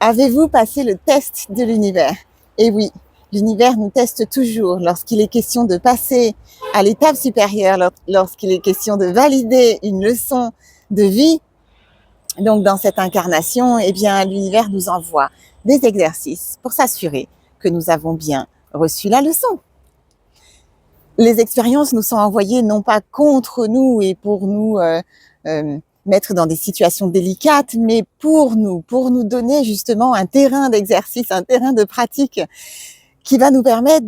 Avez-vous passé le test de l'univers? Eh oui, l'univers nous teste toujours lorsqu'il est question de passer à l'étape supérieure, lorsqu'il est question de valider une leçon de vie. Donc dans cette incarnation, eh bien, l'univers nous envoie des exercices pour s'assurer que nous avons bien reçu la leçon. Les expériences nous sont envoyées non pas contre nous et pour nous mettre dans des situations délicates, mais pour nous donner justement un terrain d'exercice, un terrain de pratique qui va nous permettre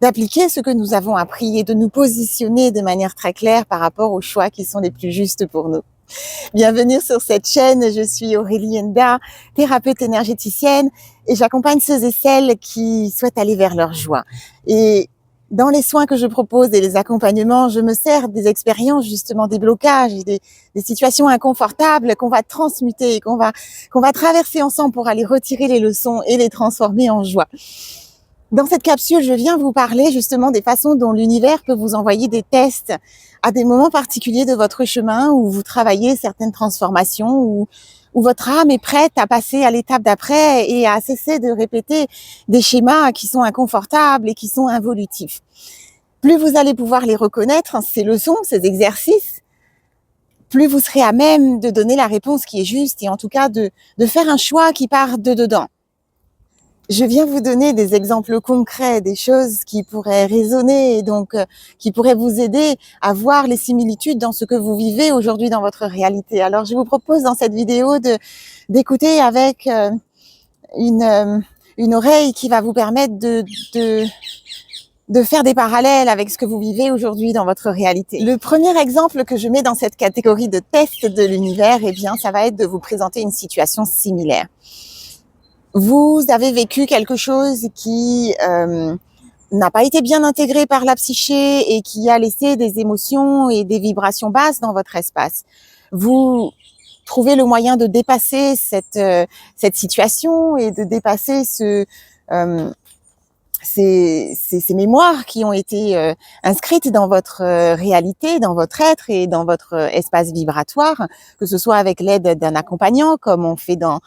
d'appliquer ce que nous avons appris et de nous positionner de manière très claire par rapport aux choix qui sont les plus justes pour nous. Bienvenue sur cette chaîne, je suis Aurélie Enda, thérapeute énergéticienne et j'accompagne ceux et celles qui souhaitent aller vers leur joie. Et dans les soins que je propose et les accompagnements, je me sers des expériences, justement des blocages, des situations inconfortables qu'on va transmuter et qu'on va traverser ensemble pour aller retirer les leçons et les transformer en joie. Dans cette capsule, je viens vous parler justement des façons dont l'univers peut vous envoyer des tests à des moments particuliers de votre chemin où vous travaillez certaines transformations, où votre âme est prête à passer à l'étape d'après et à cesser de répéter des schémas qui sont inconfortables et qui sont involutifs. Plus vous allez pouvoir les reconnaître, ces leçons, ces exercices, plus vous serez à même de donner la réponse qui est juste et en tout cas de faire un choix qui part de dedans. Je viens vous donner des exemples concrets, des choses qui pourraient résonner et donc qui pourraient vous aider à voir les similitudes dans ce que vous vivez aujourd'hui dans votre réalité. Alors je vous propose dans cette vidéo d'écouter avec une oreille qui va vous permettre de faire des parallèles avec ce que vous vivez aujourd'hui dans votre réalité. Le premier exemple que je mets dans cette catégorie de test de l'univers, eh bien, ça va être de vous présenter une situation similaire. Vous avez vécu quelque chose qui n'a pas été bien intégré par la psyché et qui a laissé des émotions et des vibrations basses dans votre espace. Vous trouvez le moyen de dépasser cette situation et de dépasser ces mémoires qui ont été inscrites dans votre réalité, dans votre être et dans votre espace vibratoire, que ce soit avec l'aide d'un accompagnant, comme on fait dans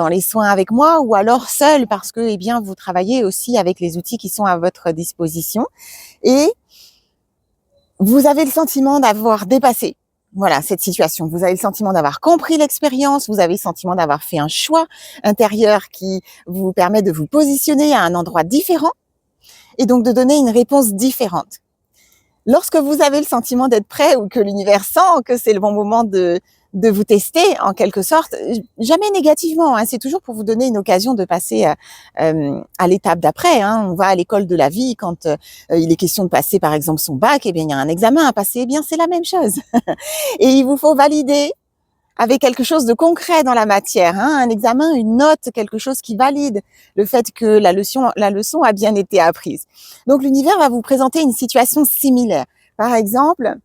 les soins avec moi, ou alors seul, parce que eh bien vous travaillez aussi avec les outils qui sont à votre disposition. Et vous avez le sentiment d'avoir dépassé cette situation. Vous avez le sentiment d'avoir compris l'expérience, vous avez le sentiment d'avoir fait un choix intérieur qui vous permet de vous positionner à un endroit différent et donc de donner une réponse différente. Lorsque vous avez le sentiment d'être prêt ou que l'univers sent que c'est le bon moment de vous tester en quelque sorte, jamais négativement, c'est toujours pour vous donner une occasion de passer à l'étape d'après. On va à l'école de la vie quand il est question de passer par exemple son bac, eh bien il y a un examen à passer, eh bien c'est la même chose. Et il vous faut valider avec quelque chose de concret dans la matière, un examen, une note, quelque chose qui valide le fait que la leçon a bien été apprise. Donc l'univers va vous présenter une situation similaire. Par exemple,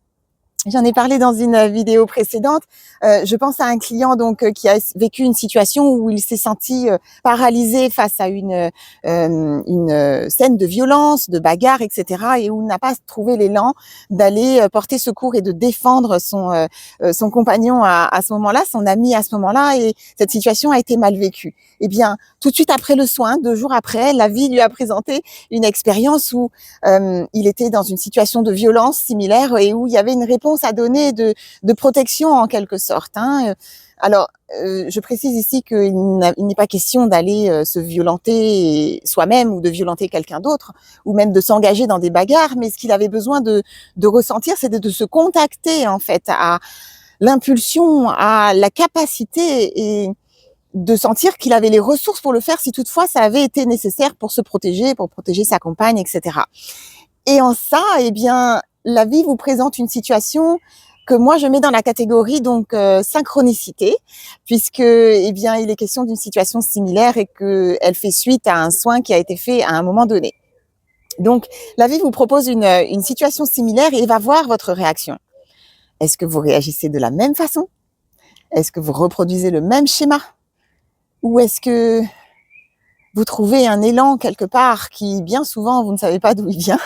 j'en ai parlé dans une vidéo précédente. Je pense à un client qui a vécu une situation où il s'est senti paralysé face à une scène de violence, de bagarre, etc. et où il n'a pas trouvé l'élan d'aller porter secours et de défendre son compagnon à ce moment-là, son ami à ce moment-là. Et cette situation a été mal vécue. Eh bien, tout de suite après le soin, 2 jours après, la vie lui a présenté une expérience où il était dans une situation de violence similaire et où il y avait une réponse à donner de protection en quelque sorte. Alors, je précise ici qu'il n'est pas question d'aller se violenter soi-même ou de violenter quelqu'un d'autre ou même de s'engager dans des bagarres, mais ce qu'il avait besoin de ressentir, c'était de se contacter en fait à l'impulsion, à la capacité et de sentir qu'il avait les ressources pour le faire si toutefois ça avait été nécessaire pour se protéger, pour protéger sa compagne, etc. Et en ça, eh bien, la vie vous présente une situation que moi je mets dans la catégorie synchronicité, puisque eh bien il est question d'une situation similaire et que elle fait suite à un soin qui a été fait à un moment donné. Donc la vie vous propose une situation similaire et va voir votre réaction. Est-ce que vous réagissez de la même façon? Est-ce que vous reproduisez le même schéma? Ou est-ce que vous trouvez un élan quelque part qui, bien souvent, vous ne savez pas d'où il vient,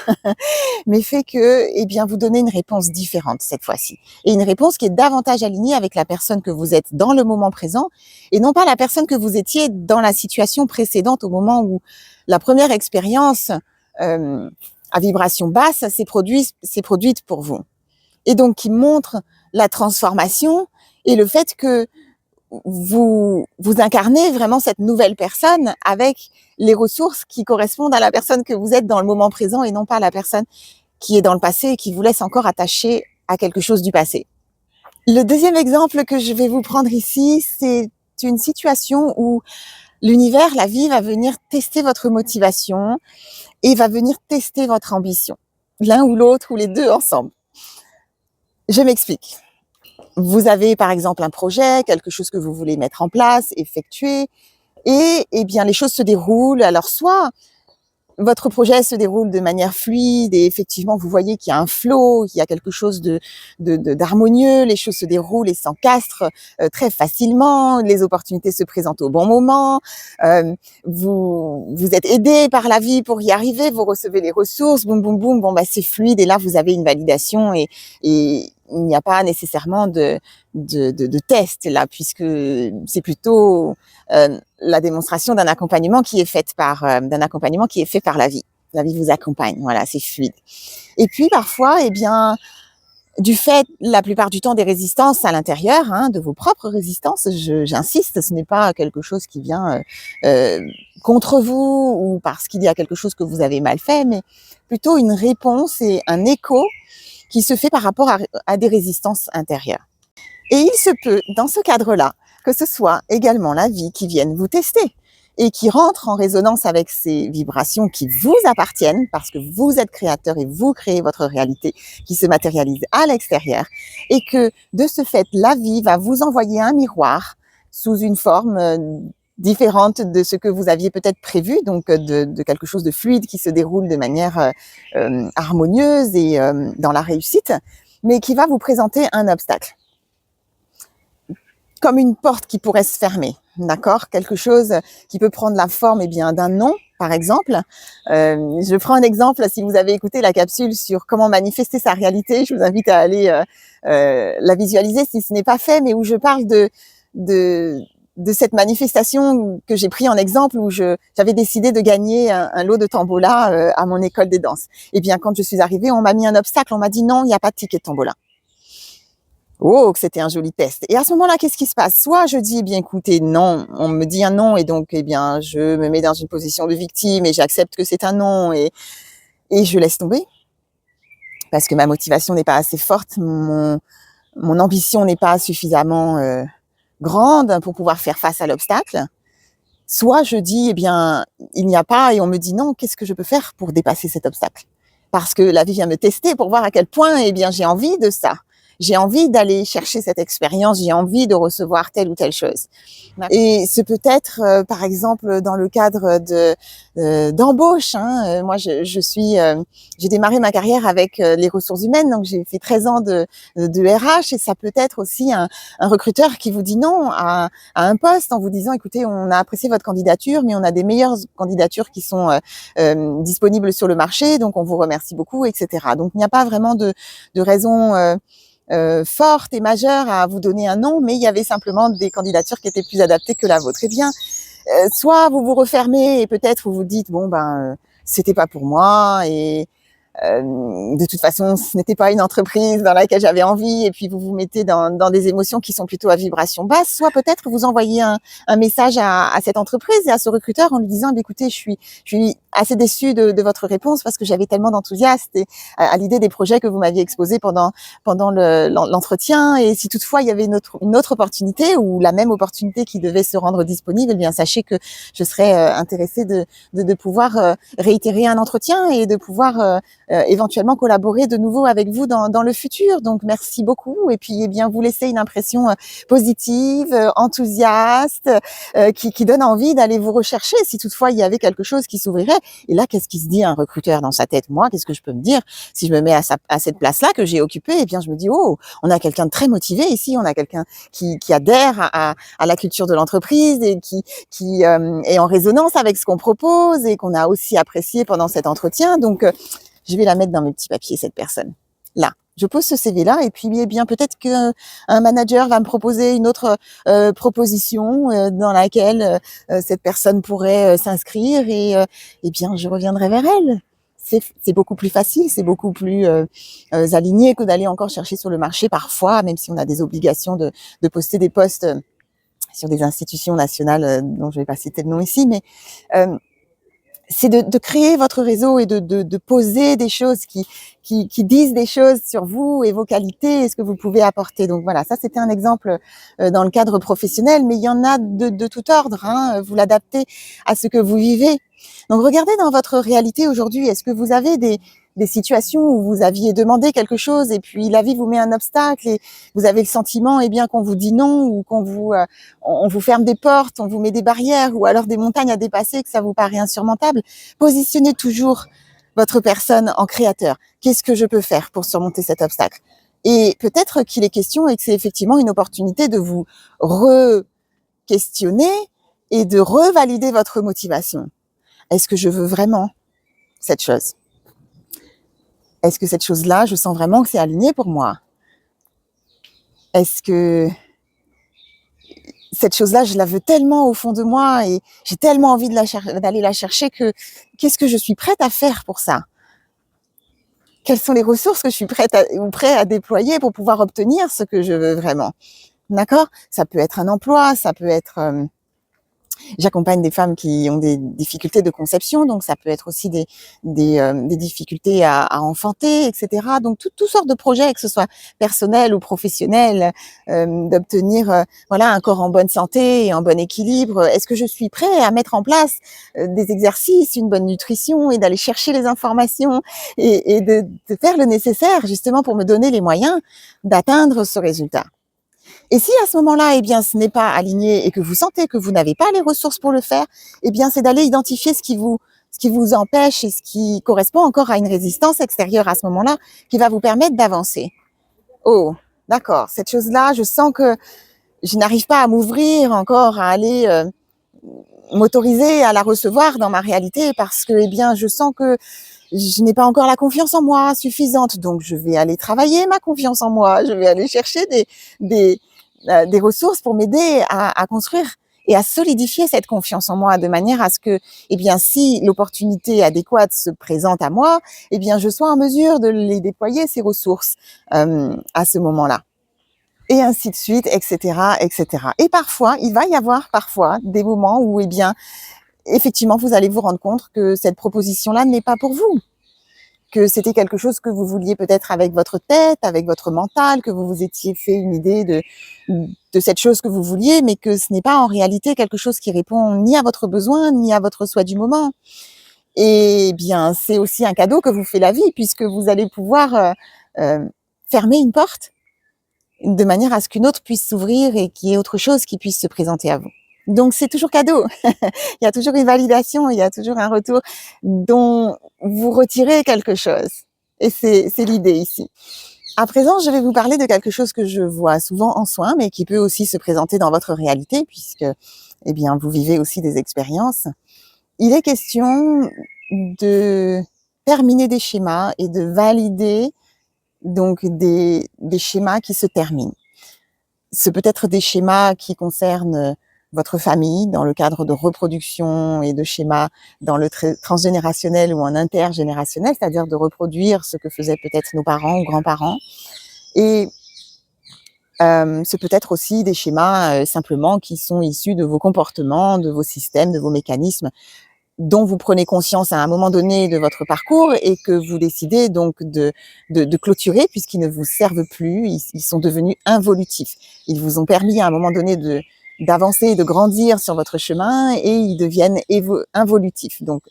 mais fait que, eh bien, vous donnez une réponse différente cette fois-ci. Et une réponse qui est davantage alignée avec la personne que vous êtes dans le moment présent et non pas la personne que vous étiez dans la situation précédente au moment où la première expérience à vibration basse s'est produite pour vous. Et donc, qui montre la transformation et le fait que vous incarnez vraiment cette nouvelle personne avec les ressources qui correspondent à la personne que vous êtes dans le moment présent et non pas à la personne qui est dans le passé et qui vous laisse encore attaché à quelque chose du passé. Le deuxième exemple que je vais vous prendre ici, c'est une situation où l'univers, la vie, va venir tester votre motivation et va venir tester votre ambition. L'un ou l'autre ou les deux ensemble. Je m'explique. Vous avez par exemple un projet, quelque chose que vous voulez mettre en place, effectuer, et eh bien les choses se déroulent. Alors soit votre projet se déroule de manière fluide et effectivement vous voyez qu'il y a un flow, qu'il y a quelque chose d'harmonieux, les choses se déroulent et s'encastrent très facilement, les opportunités se présentent au bon moment, vous êtes aidé par la vie pour y arriver, vous recevez les ressources, boum boum boum, bon bah c'est fluide et là vous avez une validation et il n'y a pas nécessairement de test là puisque c'est plutôt la démonstration d'un accompagnement qui est fait par la vie. La vie vous accompagne, voilà, c'est fluide. Et puis parfois, eh bien, du fait, la plupart du temps, des résistances à l'intérieur, hein, de vos propres résistances, j'insiste, ce n'est pas quelque chose qui vient contre vous ou parce qu'il y a quelque chose que vous avez mal fait, mais plutôt une réponse et un écho qui se fait par rapport à des résistances intérieures. Et il se peut, dans ce cadre-là, que ce soit également la vie qui vienne vous tester et qui rentre en résonance avec ces vibrations qui vous appartiennent parce que vous êtes créateur et vous créez votre réalité qui se matérialise à l'extérieur et que de ce fait, la vie va vous envoyer un miroir sous une forme différente de ce que vous aviez peut-être prévu, donc de quelque chose de fluide qui se déroule de manière harmonieuse et dans la réussite, mais qui va vous présenter un obstacle. Comme une porte qui pourrait se fermer, d'accord? Quelque chose qui peut prendre la forme eh bien d'un non, par exemple. Je prends un exemple, si vous avez écouté la capsule sur comment manifester sa réalité, je vous invite à aller la visualiser si ce n'est pas fait, mais où je parle de cette manifestation que j'ai pris en exemple, où j'avais décidé de gagner un lot de tombola à mon école de danse. Eh bien, quand je suis arrivée, on m'a mis un obstacle, on m'a dit non, il n'y a pas de ticket de tombola. Oh, que c'était un joli test. Et à ce moment-là, qu'est-ce qui se passe? Soit je dis, eh bien, écoutez, non, on me dit un non, et donc, eh bien, je me mets dans une position de victime et j'accepte que c'est un non et je laisse tomber. Parce que ma motivation n'est pas assez forte, mon ambition n'est pas suffisamment grande pour pouvoir faire face à l'obstacle. Soit je dis, eh bien, il n'y a pas, et on me dit non, qu'est-ce que je peux faire pour dépasser cet obstacle? Parce que la vie vient me tester pour voir à quel point, eh bien, j'ai envie de ça. J'ai envie d'aller chercher cette expérience, j'ai envie de recevoir telle ou telle chose. Et c'est peut-être, par exemple, dans le cadre d'embauche. Hein. Moi, j'ai démarré ma carrière avec les ressources humaines, donc j'ai fait 13 ans de RH, et ça peut être aussi un recruteur qui vous dit non à un poste en vous disant, écoutez, on a apprécié votre candidature, mais on a des meilleures candidatures qui sont disponibles sur le marché, donc on vous remercie beaucoup, etc. Donc il n'y a pas vraiment de raison forte et majeure à vous donner un non, mais il y avait simplement des candidatures qui étaient plus adaptées que la vôtre. Eh bien, soit vous vous refermez et peut-être vous vous dites bon ben c'était pas pour moi et de toute façon ce n'était pas une entreprise dans laquelle j'avais envie et puis vous vous mettez dans des émotions qui sont plutôt à vibration basse, soit peut-être vous envoyez un message à cette entreprise et à ce recruteur en lui disant écoutez, je suis assez déçue de votre réponse parce que j'avais tellement d'enthousiasme à l'idée des projets que vous m'aviez exposés pendant l'entretien, et si toutefois il y avait une autre opportunité ou la même opportunité qui devait se rendre disponible, eh bien sachez que je serais intéressée de pouvoir réitérer un entretien et de pouvoir éventuellement collaborer de nouveau avec vous dans le futur. Donc merci beaucoup et puis vous laissez une impression positive, enthousiaste, qui donne envie d'aller vous rechercher si toutefois il y avait quelque chose qui s'ouvrirait. Et là, qu'est-ce qui se dit un recruteur dans sa tête? Moi, qu'est-ce que je peux me dire si je me mets à cette place-là que j'ai occupée? Je me dis, oh, on a quelqu'un de très motivé ici, on a quelqu'un qui adhère à la culture de l'entreprise et qui est en résonance avec ce qu'on propose et qu'on a aussi apprécié pendant cet entretien. Donc, je vais la mettre dans mes petits papiers, cette personne. Là, je pose ce CV-là et puis peut-être qu'un manager va me proposer une autre proposition dans laquelle cette personne pourrait s'inscrire et je reviendrai vers elle. C'est beaucoup plus facile, c'est beaucoup plus aligné que d'aller encore chercher sur le marché parfois, même si on a des obligations de poster des postes sur des institutions nationales dont je ne vais pas citer le nom ici, mais c'est de créer votre réseau et de poser des choses qui disent des choses sur vous et vos qualités et ce que vous pouvez apporter. Donc voilà, ça c'était un exemple dans le cadre professionnel, mais il y en a de tout ordre. Hein, vous l'adaptez à ce que vous vivez. Donc regardez dans votre réalité aujourd'hui, est-ce que vous avez des situations où vous aviez demandé quelque chose et puis la vie vous met un obstacle et vous avez le sentiment qu'on vous dit non ou on vous ferme des portes, on vous met des barrières ou alors des montagnes à dépasser que ça vous paraît insurmontable. Positionnez toujours votre personne en créateur. Qu'est-ce que je peux faire pour surmonter cet obstacle? Et peut-être qu'il est question et que c'est effectivement une opportunité de vous re-questionner et de revalider votre motivation. Est-ce que je veux vraiment cette chose? Est-ce que cette chose-là, je sens vraiment que c'est aligné pour moi? Est-ce que cette chose-là, je la veux tellement au fond de moi et j'ai tellement envie d'aller la chercher que qu'est-ce que je suis prête à faire pour ça? Quelles sont les ressources que je suis prêt à déployer pour pouvoir obtenir ce que je veux vraiment? D'accord? Ça peut être un emploi, ça peut être... J'accompagne des femmes qui ont des difficultés de conception, donc ça peut être aussi des difficultés à enfanter, etc. Donc toutes sortes de projets, que ce soit personnel ou professionnel, d'obtenir un corps en bonne santé et en bon équilibre. Est-ce que je suis prêt à mettre en place des exercices, une bonne nutrition et d'aller chercher les informations et de faire le nécessaire justement pour me donner les moyens d'atteindre ce résultat? Et si à ce moment-là, ce n'est pas aligné et que vous sentez que vous n'avez pas les ressources pour le faire, c'est d'aller identifier ce qui vous empêche et ce qui correspond encore à une résistance extérieure à ce moment-là qui va vous permettre d'avancer. Oh, d'accord, cette chose-là, je sens que je n'arrive pas à m'ouvrir encore, à aller m'autoriser à la recevoir dans ma réalité parce que, je sens que je n'ai pas encore la confiance en moi suffisante. Donc, je vais aller travailler ma confiance en moi. Je vais aller chercher des ressources pour m'aider à construire et à solidifier cette confiance en moi de manière à ce que, si l'opportunité adéquate se présente à moi, je sois en mesure de les déployer, ces ressources, à ce moment-là. Et ainsi de suite, etc., etc. Et parfois, il va y avoir des moments où, effectivement, vous allez vous rendre compte que cette proposition-là n'est pas pour vous, que c'était quelque chose que vous vouliez peut-être avec votre tête, avec votre mental, que vous vous étiez fait une idée de cette chose que vous vouliez, mais que ce n'est pas en réalité quelque chose qui répond ni à votre besoin, ni à votre souhait du moment. Et c'est aussi un cadeau que vous fait la vie, puisque vous allez pouvoir fermer une porte de manière à ce qu'une autre puisse s'ouvrir et qu'il y ait autre chose qui puisse se présenter à vous. Donc, c'est toujours cadeau. Il y a toujours une validation, il y a toujours un retour dont vous retirez quelque chose. Et c'est l'idée ici. À présent, je vais vous parler de quelque chose que je vois souvent en soins, mais qui peut aussi se présenter dans votre réalité, puisque, vous vivez aussi des expériences. Il est question de terminer des schémas et de valider donc des schémas qui se terminent. Ce peut être des schémas qui concernent votre famille dans le cadre de reproduction et de schémas dans le transgénérationnel ou en intergénérationnel, c'est-à-dire de reproduire ce que faisaient peut-être nos parents ou grands-parents. Et ce peut être aussi des schémas simplement qui sont issus de vos comportements, de vos systèmes, de vos mécanismes, dont vous prenez conscience à un moment donné de votre parcours et que vous décidez donc de clôturer puisqu'ils ne vous servent plus, ils sont devenus involutifs. Ils vous ont permis à un moment donné d'avancer et de grandir sur votre chemin et ils deviennent involutifs. Donc,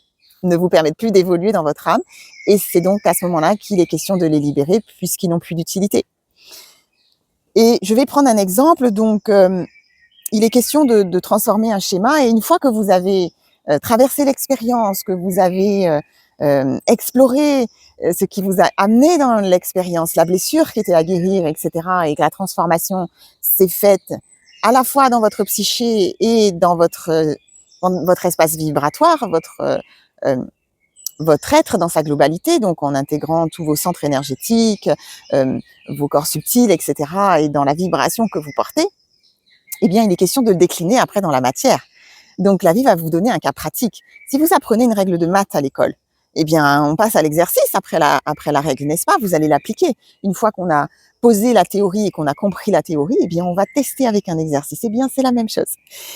ne vous permettent plus d'évoluer dans votre âme. Et c'est donc à ce moment-là qu'il est question de les libérer puisqu'ils n'ont plus d'utilité. Et je vais prendre un exemple. Donc, il est question de transformer un schéma. Et une fois que vous avez traversé l'expérience, que vous avez exploré ce qui vous a amené dans l'expérience, la blessure qui était à guérir, etc., et que la transformation s'est faite à la fois dans votre psyché et dans votre espace vibratoire, votre être dans sa globalité, donc en intégrant tous vos centres énergétiques, vos corps subtils, etc., et dans la vibration que vous portez, eh bien, il est question de le décliner après dans la matière. Donc, la vie va vous donner un cas pratique. Si vous apprenez une règle de maths à l'école, eh bien, on passe à l'exercice après la règle, n'est-ce pas? Vous allez l'appliquer. Une fois qu'on a posé la théorie et qu'on a compris la théorie, eh bien, on va tester avec un exercice. Eh bien, c'est la même chose.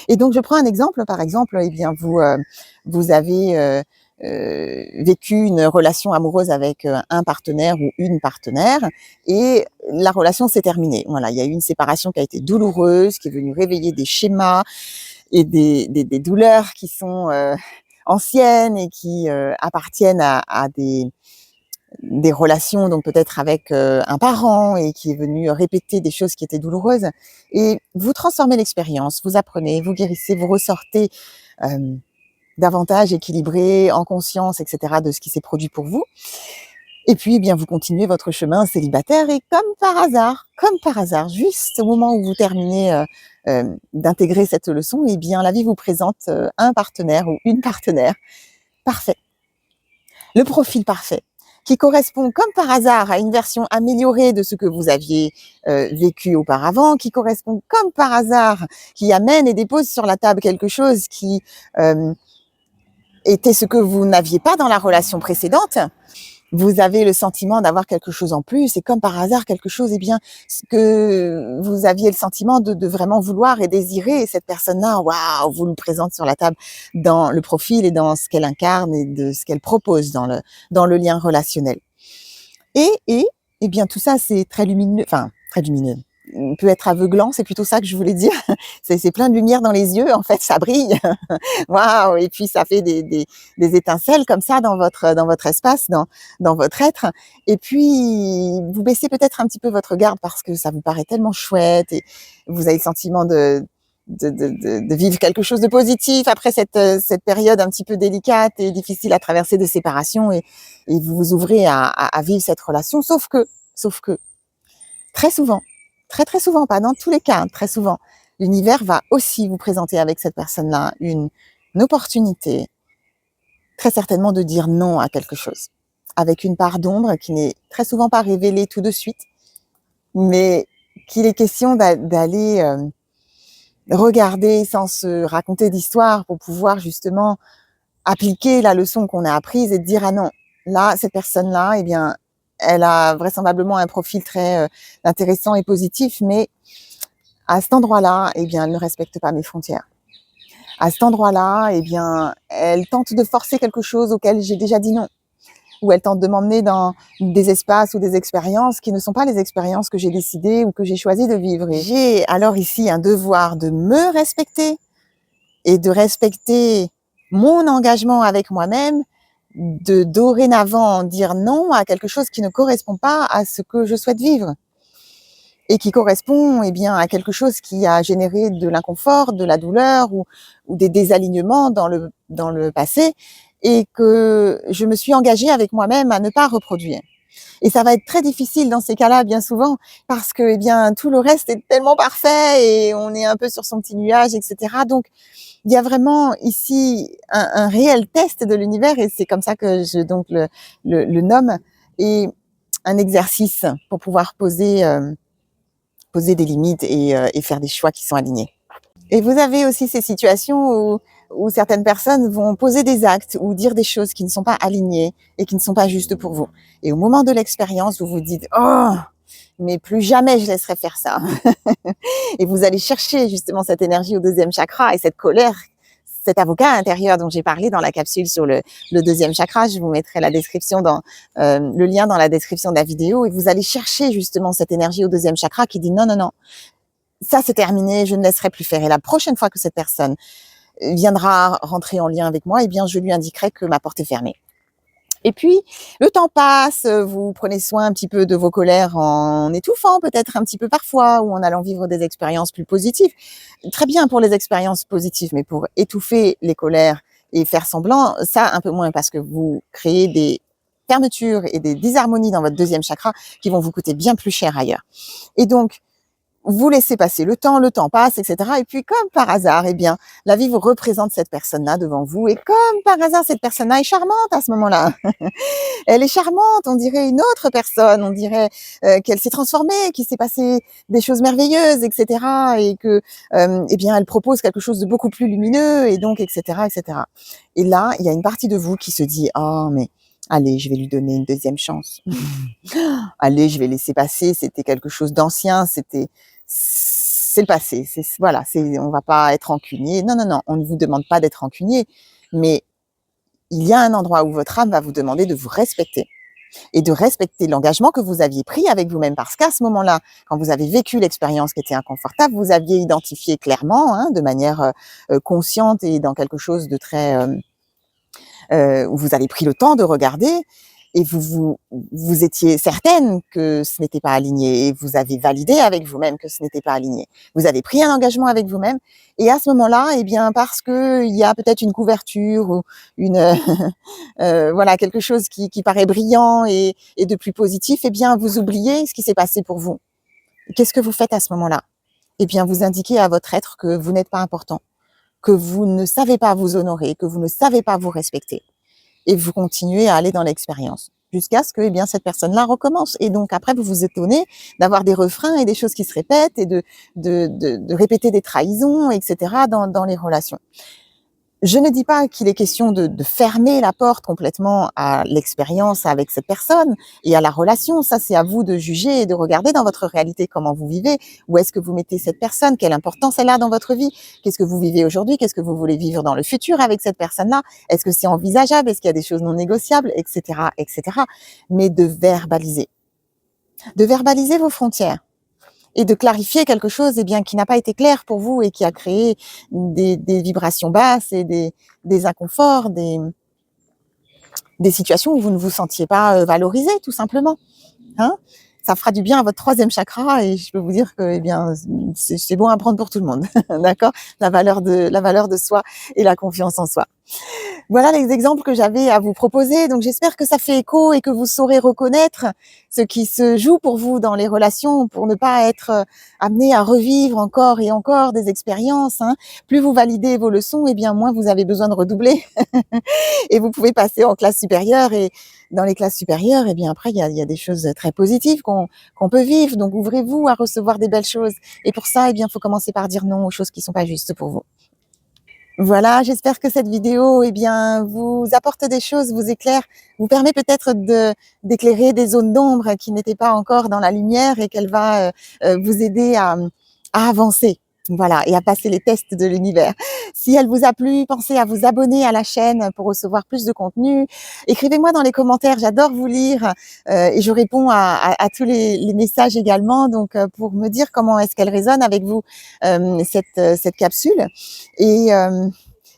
Et donc, je prends un exemple. Par exemple, eh bien, vous avez vécu une relation amoureuse avec un partenaire ou une partenaire et la relation s'est terminée. Voilà, il y a eu une séparation qui a été douloureuse, qui est venue réveiller des schémas et des douleurs qui sont anciennes et qui appartiennent à des relations, donc peut-être avec un parent et qui est venu répéter des choses qui étaient douloureuses. Et vous transformez l'expérience, vous apprenez, vous guérissez, vous ressortez davantage équilibré, en conscience, etc., de ce qui s'est produit pour vous. Et puis, eh bien, vous continuez votre chemin célibataire et comme par hasard, juste au moment où vous terminez d'intégrer cette leçon, eh bien, la vie vous présente un partenaire ou une partenaire parfait. Le profil parfait, qui correspond comme par hasard à une version améliorée de ce que vous aviez vécu auparavant, qui correspond comme par hasard, qui amène et dépose sur la table quelque chose qui était ce que vous n'aviez pas dans la relation précédente. Vous avez le sentiment d'avoir quelque chose en plus et comme par hasard quelque chose, eh bien, que vous aviez le sentiment de vraiment vouloir et désirer. Et cette personne-là, waouh, vous le présente sur la table dans le profil et dans ce qu'elle incarne et de ce qu'elle propose dans le lien relationnel. Et eh bien, tout ça, c'est très lumineux, enfin, très lumineux. Peut être aveuglant, c'est plutôt ça que je voulais dire. C'est plein de lumière dans les yeux, en fait, ça brille. Waouh! Et puis ça fait des étincelles comme ça dans votre espace, dans votre être. Et puis vous baissez peut-être un petit peu votre garde parce que ça vous paraît tellement chouette et vous avez le sentiment de vivre quelque chose de positif après cette période un petit peu délicate et difficile à traverser de séparation et vous vous ouvrez à vivre cette relation. Sauf que très souvent, très souvent, pas dans tous les cas, très souvent, l'univers va aussi vous présenter avec cette personne-là une opportunité, très certainement de dire non à quelque chose, avec une part d'ombre qui n'est très souvent pas révélée tout de suite, mais qu'il est question d'aller regarder sans se raconter d'histoire pour pouvoir justement appliquer la leçon qu'on a apprise et de dire ah non, là, cette personne-là, eh bien, elle a vraisemblablement un profil très intéressant et positif, mais à cet endroit-là, eh bien, elle ne respecte pas mes frontières. À cet endroit-là, eh bien, elle tente de forcer quelque chose auquel j'ai déjà dit non. Ou elle tente de m'emmener dans des espaces ou des expériences qui ne sont pas les expériences que j'ai décidé ou que j'ai choisi de vivre. Et j'ai alors ici un devoir de me respecter et de respecter mon engagement avec moi-même, de dorénavant dire non à quelque chose qui ne correspond pas à ce que je souhaite vivre et qui correspond eh bien à quelque chose qui a généré de l'inconfort, de la douleur ou des désalignements dans le passé et que je me suis engagée avec moi-même à ne pas reproduire. Et ça va être très difficile dans ces cas-là, bien souvent, parce que eh bien tout le reste est tellement parfait et on est un peu sur son petit nuage, etc. Donc il y a vraiment ici un réel test de l'univers et c'est comme ça que je donc le nomme et un exercice pour pouvoir poser des limites et faire des choix qui sont alignés. Et vous avez aussi ces situations où certaines personnes vont poser des actes ou dire des choses qui ne sont pas alignées et qui ne sont pas justes pour vous. Et au moment de l'expérience, vous vous dites « Oh, mais plus jamais je laisserai faire ça ». Et vous allez chercher justement cette énergie au deuxième chakra et cette colère, cet avocat intérieur dont j'ai parlé dans la capsule sur le deuxième chakra. Je vous mettrai la description le lien dans la description de la vidéo et vous allez chercher justement cette énergie au deuxième chakra qui dit non, non, non, ça c'est terminé, je ne laisserai plus faire. Et la prochaine fois que cette personne viendra rentrer en lien avec moi, eh bien, je lui indiquerai que ma porte est fermée. Et puis, le temps passe, vous prenez soin un petit peu de vos colères en étouffant peut-être un petit peu parfois ou en allant vivre des expériences plus positives. Très bien pour les expériences positives, mais pour étouffer les colères et faire semblant, ça un peu moins parce que vous créez des fermetures et des disharmonies dans votre deuxième chakra qui vont vous coûter bien plus cher ailleurs. Et donc, vous laissez passer le temps passe, etc. Et puis, comme par hasard, eh bien, la vie vous représente cette personne-là devant vous. Et comme par hasard, cette personne-là est charmante à ce moment-là. Elle est charmante, on dirait une autre personne, on dirait qu'elle s'est transformée, qu'il s'est passé des choses merveilleuses, etc. Et que, eh bien, elle propose quelque chose de beaucoup plus lumineux, et donc, etc., etc. Et là, il y a une partie de vous qui se dit, oh, mais allez, je vais lui donner une deuxième chance. Allez, je vais laisser passer. C'était quelque chose d'ancien. C'est le passé. Voilà, on va pas être rancunier. Non, non, non. On ne vous demande pas d'être rancunier, mais il y a un endroit où votre âme va vous demander de vous respecter et de respecter l'engagement que vous aviez pris avec vous-même. Parce qu'à ce moment-là, quand vous avez vécu l'expérience qui était inconfortable, vous aviez identifié clairement, hein, de manière consciente et dans quelque chose de très où vous avez pris le temps de regarder et vous étiez certaine que ce n'était pas aligné et vous avez validé avec vous-même que ce n'était pas aligné. Vous avez pris un engagement avec vous-même et à ce moment-là, eh bien, parce que il y a peut-être une couverture ou une voilà, quelque chose qui paraît brillant et de plus positif, eh bien, vous oubliez ce qui s'est passé pour vous. Qu'est-ce que vous faites à ce moment-là? Eh bien, vous indiquez à votre être que vous n'êtes pas important, que vous ne savez pas vous honorer, que vous ne savez pas vous respecter. Et vous continuez à aller dans l'expérience jusqu'à ce que, eh bien, cette personne-là recommence. Et donc, après, vous vous étonnez d'avoir des refrains et des choses qui se répètent et de répéter des trahisons, etc. dans les relations. Je ne dis pas qu'il est question de fermer la porte complètement à l'expérience avec cette personne et à la relation. Ça, c'est à vous de juger et de regarder dans votre réalité comment vous vivez. Où est-ce que vous mettez cette personne? Quelle importance elle a dans votre vie? Qu'est-ce que vous vivez aujourd'hui? Qu'est-ce que vous voulez vivre dans le futur avec cette personne-là? Est-ce que c'est envisageable? Est-ce qu'il y a des choses non négociables? Etc., etc. Mais de verbaliser. De verbaliser vos frontières. Et de clarifier quelque chose, eh bien, qui n'a pas été clair pour vous et qui a créé des vibrations basses et des inconforts, des situations où vous ne vous sentiez pas valorisé, tout simplement. Hein? Ça fera du bien à votre troisième chakra et je peux vous dire que, eh bien, c'est bon à prendre pour tout le monde. D'accord? La valeur de soi et la confiance en soi. Voilà les exemples que j'avais à vous proposer. Donc, j'espère que ça fait écho et que vous saurez reconnaître ce qui se joue pour vous dans les relations pour ne pas être amené à revivre encore et encore des expériences. Hein. Plus vous validez vos leçons, eh bien, moins vous avez besoin de redoubler. Et vous pouvez passer en classe supérieure. Et dans les classes supérieures, eh bien, après, il y a des choses très positives qu'on peut vivre. Donc, ouvrez-vous à recevoir des belles choses. Et pour ça, eh bien, il faut commencer par dire non aux choses qui sont pas justes pour vous. Voilà, j'espère que cette vidéo, eh bien, vous apporte des choses, vous éclaire, vous permet peut-être d'éclairer des zones d'ombre qui n'étaient pas encore dans la lumière et qu'elle va vous aider à avancer. Voilà, et à passer les tests de l'univers. Si elle vous a plu, pensez à vous abonner à la chaîne pour recevoir plus de contenu. Écrivez-moi dans les commentaires, j'adore vous lire et je réponds à tous les messages également. Donc, pour me dire comment est-ce qu'elle résonne avec vous, cette capsule. Et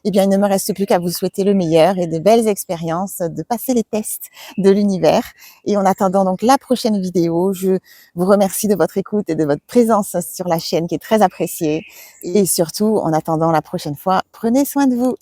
eh bien, il ne me reste plus qu'à vous souhaiter le meilleur et de belles expériences, de passer les tests de l'univers. Et en attendant donc la prochaine vidéo, je vous remercie de votre écoute et de votre présence sur la chaîne qui est très appréciée. Et surtout, en attendant la prochaine fois, prenez soin de vous.